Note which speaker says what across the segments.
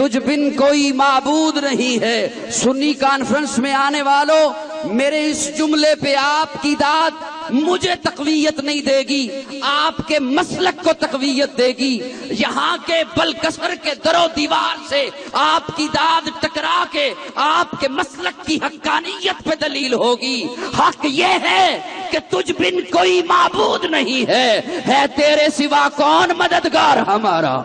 Speaker 1: تجھ بن کوئی معبود نہیں ہے۔ سنی کانفرنس میں آنے والوں، میرے اس جملے پہ آپ کی داد مجھے تقویت نہیں دے گی، آپ کے مسلک کو تقویت دے گی۔ یہاں کے بلکسر کے در و دیوار سے آپ کی داد ٹکرا کے آپ کے مسلک کی حقانیت پہ دلیل ہوگی۔ حق یہ ہے کہ تجھ بن کوئی معبود نہیں ہے تیرے سوا کون مددگار ہمارا۔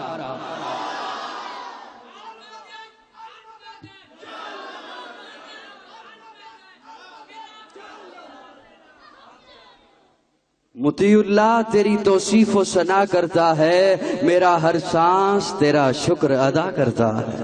Speaker 1: مطیع اللہ تیری توصیف و ثنا کرتا ہے، میرا ہر سانس تیرا شکر ادا کرتا ہے۔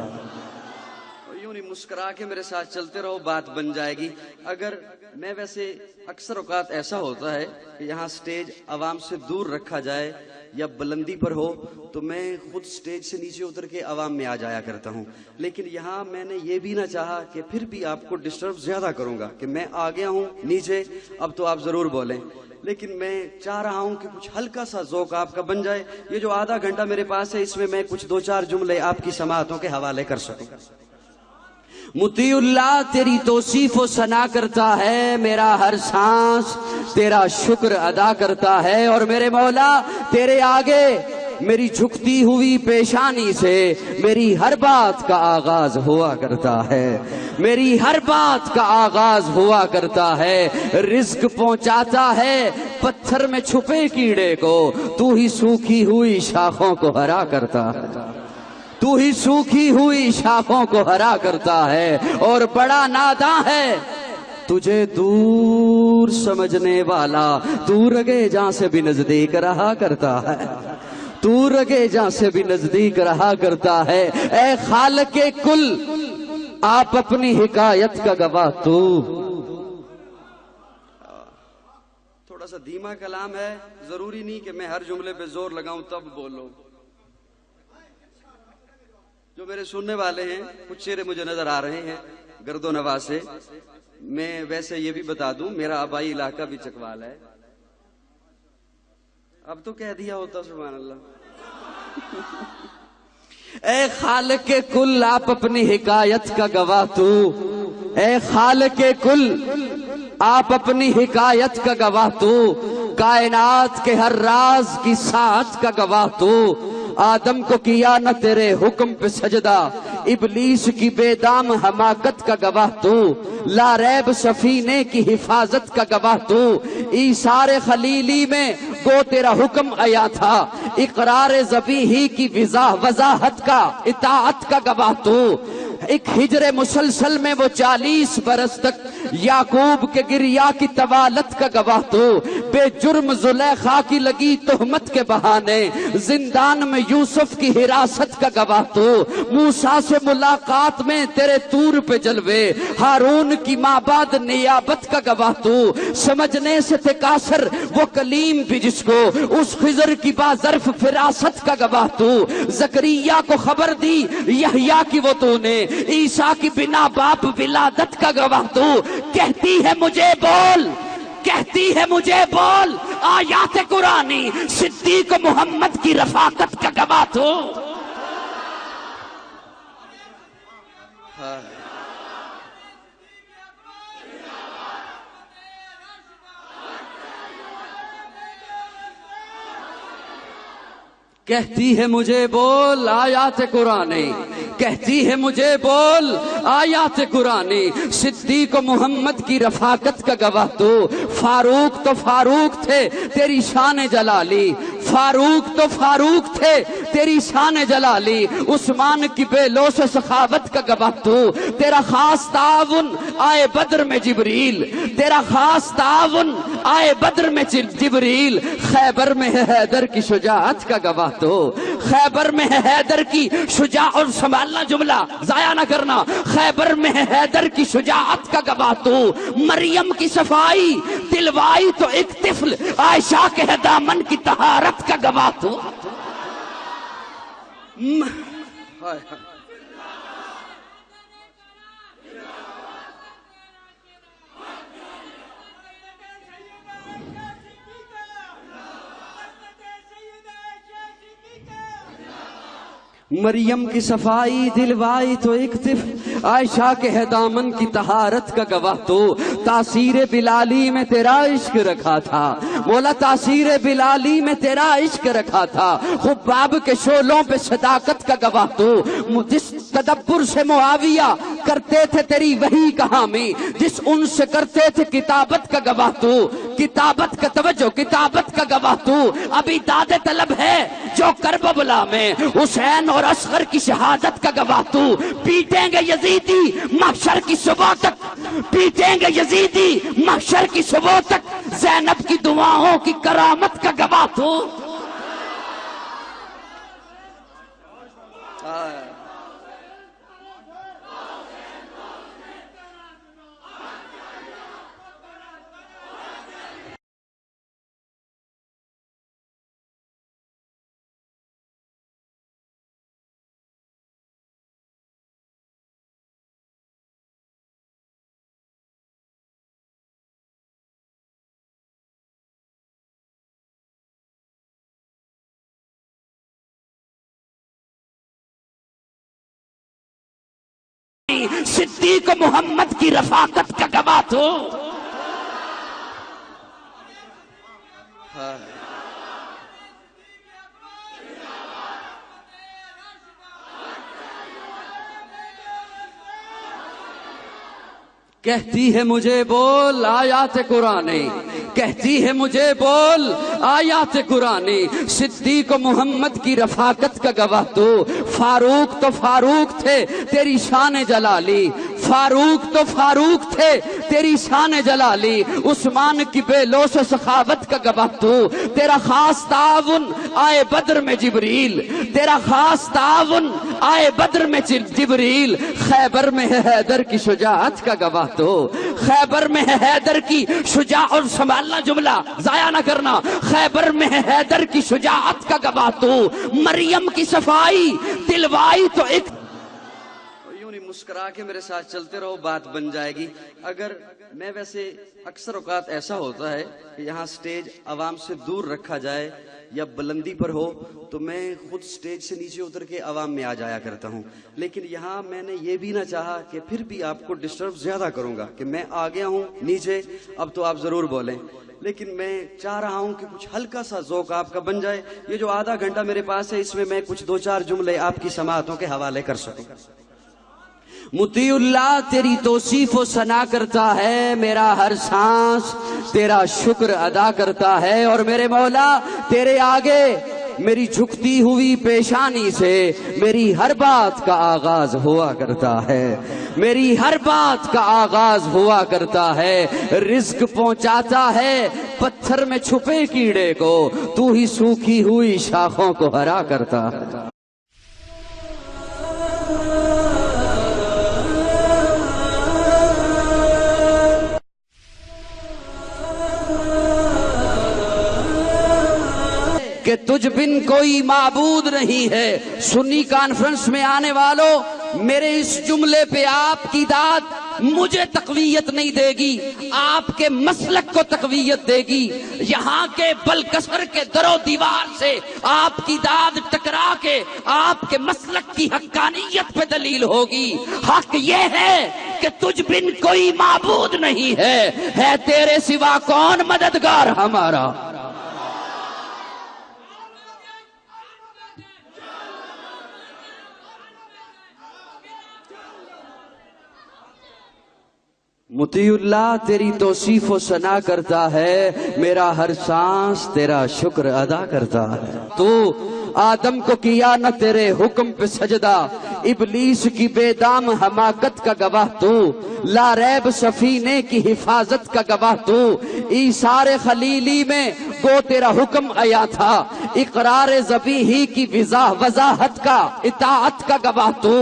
Speaker 1: یوں نہیں مسکرا کے میرے ساتھ چلتے رہو، بات بن جائے گی۔ اگر میں ویسے اکثر اوقات ایسا ہوتا ہے کہ یہاں سٹیج عوام سے دور رکھا جائے یا بلندی پر ہو تو میں خود سٹیج سے نیچے اتر کے عوام میں آ جایا کرتا ہوں، لیکن یہاں میں نے یہ بھی نہ چاہا کہ پھر بھی آپ کو ڈسٹرب زیادہ کروں گا کہ میں آ گیا ہوں نیچے، اب تو آپ ضرور بولیں، لیکن میں چاہ رہا ہوں کہ کچھ ہلکا سا ذوق آپ کا بن جائے۔ یہ جو آدھا گھنٹہ میرے پاس ہے اس میں میں کچھ دو چار جملے آپ کی سماعتوں کے حوالے کر سکوں۔ مطیع اللہ تیری توصیف و ثنا کرتا ہے، میرا ہر سانس تیرا شکر ادا کرتا ہے، اور میرے مولا تیرے آگے میری جھکتی ہوئی پیشانی سے میری ہر بات کا آغاز ہوا کرتا ہے، میری ہر بات کا آغاز ہوا کرتا ہے۔ رزق پہنچاتا ہے پتھر میں چھپے کیڑے کو، تو ہی سوکھی ہوئی شاخوں کو ہرا کرتا ہے، تو ہی سوکھی ہوئی شاخوں کو ہرا کرتا ہے، اور بڑا ناداں ہے تجھے دور سمجھنے والا، تو رگے جاں سے بھی نزدیک رہا کرتا ہے، تو رگے جاں سے بھی نزدیک رہا کرتا ہے۔ اے خالق کل آپ اپنی حکایت کا گواہ تو۔ تھوڑا سا دھیما کلام ہے، ضروری نہیں کہ میں ہر جملے پہ زور لگاؤں تب بولوں۔ جو میرے سننے والے ہیں کچھ چہرے مجھے نظر آ رہے ہیں گرد و نواح سے، میں ویسے یہ بھی بتا دوں میرا آبائی علاقہ بھی چکوال ہے۔ اب تو کہہ دیا ہوتا، سبحان اللہ۔ اے خالق کل آپ اپنی حکایت کا گواہ تو، اے خالق کل آپ اپنی حکایت کا گواہ تو، کائنات کے ہر راز کی سانس کا گواہ تو۔ آدم کو کیا نہ تیرے حکم پہ سجدہ، ابلیس کی بے دام حماقت کا گواہ تو، لا ریب سفینے کی حفاظت کا گواہ تو، ایثار خلیلی میں گو تیرا حکم آیا تھا، اقرار ذبیحی کی وضاحت کا اطاعت کا گواہ تو، ایک ہجر مسلسل میں وہ 40 برس تک یعقوب کے گریا کی طوالت کا گواہ تو، بے جرم زلیخا کی لگی تہمت کے بہانے زندان میں یوسف کی حراست کا گواہ تو، موسیٰ سے ملاقات میں تیرے طور پہ جلوے ہارون کی مابعد نیابت کا گواہ تو، سمجھنے سے تھے قاصر وہ کلیم بھی جس کو اس خضر کی باظرف فراست کا گواہ تو، زکریا کو خبر دی یحییٰ کی وہ تو نے، عیسیٰ کی بنا باپ ولادت کا گواہ تو، کہتی ہے مجھے بول، کہتی ہے مجھے بول آیات قرآنی، صدیق محمد کی رفاقت کا گواہ تو۔ کہتی ہے مجھے بول آیات قرآنی، کہتی ہے مجھے بول آیات قرآنی، صدیق و محمد کی رفاقت کا گواہ تو، فاروق تو فاروق تھے تیری شان جلالی، فاروق تو فاروق تھے تیری شان جلالی، عثمان کی بے لوث سخاوت کا گواہ تو، تیرا خاص تعاون آئے بدر میں جبریل، تیرا خاص تعاون آئے بدر میں جبریل، خیبر میں ہے حیدر کی شجاعت کا گواہ تو، خیبر میں ہے حیدر کی شجاعت، اور سنبھالنا جملہ ضائع نہ کرنا، خیبر میں ہے حیدر کی شجاعت کا گواہ تو، مریم کی صفائی دلوائی تو ایک طفل عائشہ کے دامن کی طہارت کا گواہ تو۔ مریم کی صفائی دلوائی تو اکتف، عائشہ کے ہے دامن کی طہارت کا گواہ تو، تاثیر بلالی میں تیرا عشق رکھا تھا مولا، تاثیر بلالی میں تیرا عشق رکھا تھا، خباب کے شعلوں پہ صداقت کا گواہ تو، جس تدبر سے معاویہ کرتے تھے تیری وحی کہاں میں، جس ان سے کرتے تھے کتابت کا گواہ تو، کتابت کا توجہ کتابت کا گواہ تو، ابھی داد طلب ہے جو کربلا میں حسین اور اصغر کی شہادت کا گواہ تو، پیٹیں گے یزیدی محشر کی صبح تک، پیٹیں گے یزیدی محشر کی صبح تک، زینب کی دعاؤں کی کرامت کا گواہ تو۔ صدیق محمد کی رفاقت کا گواہ تو۔ کہتی ہے مجھے بول آیات قرآن، کہتی ہے مجھے بول آیات قرآن، صدیق محمد کی رفاقت کا گواہ تو، فاروق تو فاروق تھے تیری شان جلالی، فاروق تو فاروق تھے تیری شان جلالی، عثمان کی بے لوث و سخاوت کا گواہ تو، تیرا خاص تعاون آئے بدر میں جبریل، تیرا خاص تعاون آئے بدر میں جبریل، خیبر میں ہے حیدر کی شجاعت کا گواہ تو، خیبر میں ہے حیدر کی شجاعت، اور سنبھالنا جملہ ضائع نہ کرنا، خیبر میں ہے حیدر کی شجاعت کا گواہ تو، مریم کی صفائی دلوائی تو ایک مسکرا کے میرے ساتھ چلتے رہو بات بن جائے گی۔ اگر میں ویسے اکثر اوقات ایسا ہوتا ہے کہ یہاں سٹیج عوام سے دور رکھا جائے یا بلندی پر ہو تو میں خود سٹیج سے نیچے اتر کے عوام میں آ جایا کرتا ہوں، لیکن یہاں میں نے یہ بھی نہ چاہا کہ پھر بھی آپ کو ڈسٹرب زیادہ کروں گا کہ میں آ گیا ہوں نیچے، اب تو آپ ضرور بولیں، لیکن میں چاہ رہا ہوں کہ کچھ ہلکا سا ذوق آپ کا بن جائے۔ یہ جو آدھا گھنٹہ میرے پاس ہے اس میں میں کچھ دو چار جملے آپ کی سماعتوں کے حوالے کر سکوں۔ مطیع اللہ تیری توصیف و ثنا کرتا ہے، میرا ہر سانس تیرا شکر ادا کرتا ہے، اور میرے مولا تیرے آگے میری جھکتی ہوئی پیشانی سے میری ہر بات کا آغاز ہوا کرتا ہے، میری ہر بات کا آغاز ہوا کرتا ہے، رزق پہنچاتا ہے پتھر میں چھپے کیڑے کو، تو ہی سوکھی ہوئی شاخوں کو ہرا کرتا ہے۔ کہ تجھ بن کوئی معبود نہیں ہے۔ سنی کانفرنس میں آنے والوں، میرے اس جملے پہ آپ کی داد مجھے تقویت نہیں دے گی، آپ کے مسلک کو تقویت دے گی۔ یہاں کے بلکسر کے در و دیوار سے آپ کی داد ٹکرا کے آپ کے مسلک کی حقانیت پہ دلیل ہوگی۔ حق یہ ہے کہ تجھ بن کوئی معبود نہیں ہے تیرے سوا کون مددگار ہمارا۔ مطیع اللہ تیری توصیف و ثنا کرتا ہے، میرا ہر سانس تیرا شکر ادا کرتا ہے۔ تو آدم کو کیا نہ تیرے حکم پہ سجدہ، ابلیس کی بے دام حماقت کا گواہ تو، لا ریب سفینے کی حفاظت کا گواہ تو، ایثار خلیلی میں گو تیرا حکم آیا تھا، اقرار ذبیحی کی وضاحت کا اطاعت کا گواہ تو،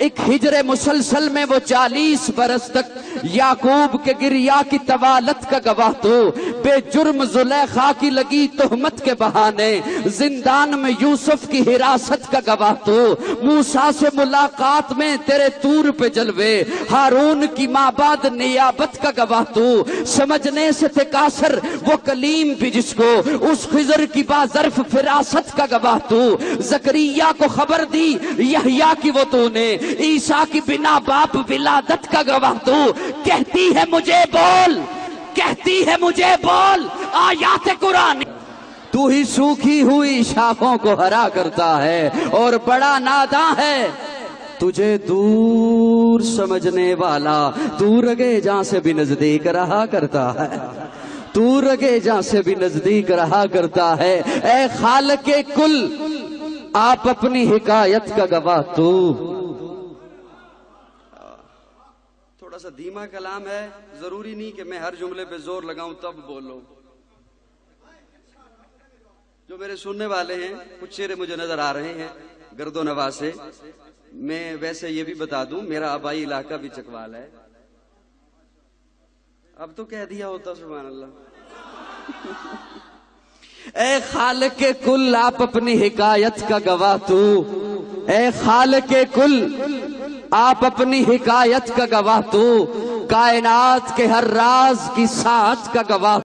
Speaker 1: ایک ہجر مسلسل میں وہ 40 برس تک یعقوب کے گریا کی طوالت کا گواہ تو، بے جرم زلیخا کی لگی تہمت کے بہانے زندان میں یوسف کی حراست کا گواہ تو، موسیٰ سے ملاقات میں تیرے طور پہ جلوے ہارون کی مابعد نیابت کا گواہ تو، سمجھنے سے تھے قاصر وہ کلیم بھی جس کو اس خضر کی باظرف فراست کا گواہ تو، زکریا کو خبر دی یحییٰ کی وہ تو نے، عیسیٰ کی بنا باپ ولادت کا گواہ تو، کہتی ہے مجھے بول، کہتی ہے مجھے بول آیات قرآن، تو ہی سوکھی ہوئی شاخوں کو ہرا کرتا ہے اور بڑا ناداں ہے، تجھے دور سمجھنے والا تو رگے جاں سے بھی نزدیک رہا کرتا ہے، تو رگے جاں سے بھی نزدیک رہا کرتا ہے، اے خالق کل آپ اپنی حکایت کا گواہ تو۔ تھوڑا سا دھیما کلام ہے، ضروری نہیں کہ میں ہر جملے پہ زور لگاؤں تب بولوں، جو میرے سننے والے ہیں کچھ چہرے مجھے نظر آ رہے ہیں گرد و نواح سے، میں ویسے یہ بھی بتا دوں میرا آبائی علاقہ بھی چکوال ہے، اب تو کہہ دیا ہوتا سبحان اللہ۔ اے خالق کل آپ اپنی حکایت کا گواہ تو، اے خالق کل آپ اپنی حکایت کا گواہ تو، کائنات کے ہر راز کی ساتھ کا گواہ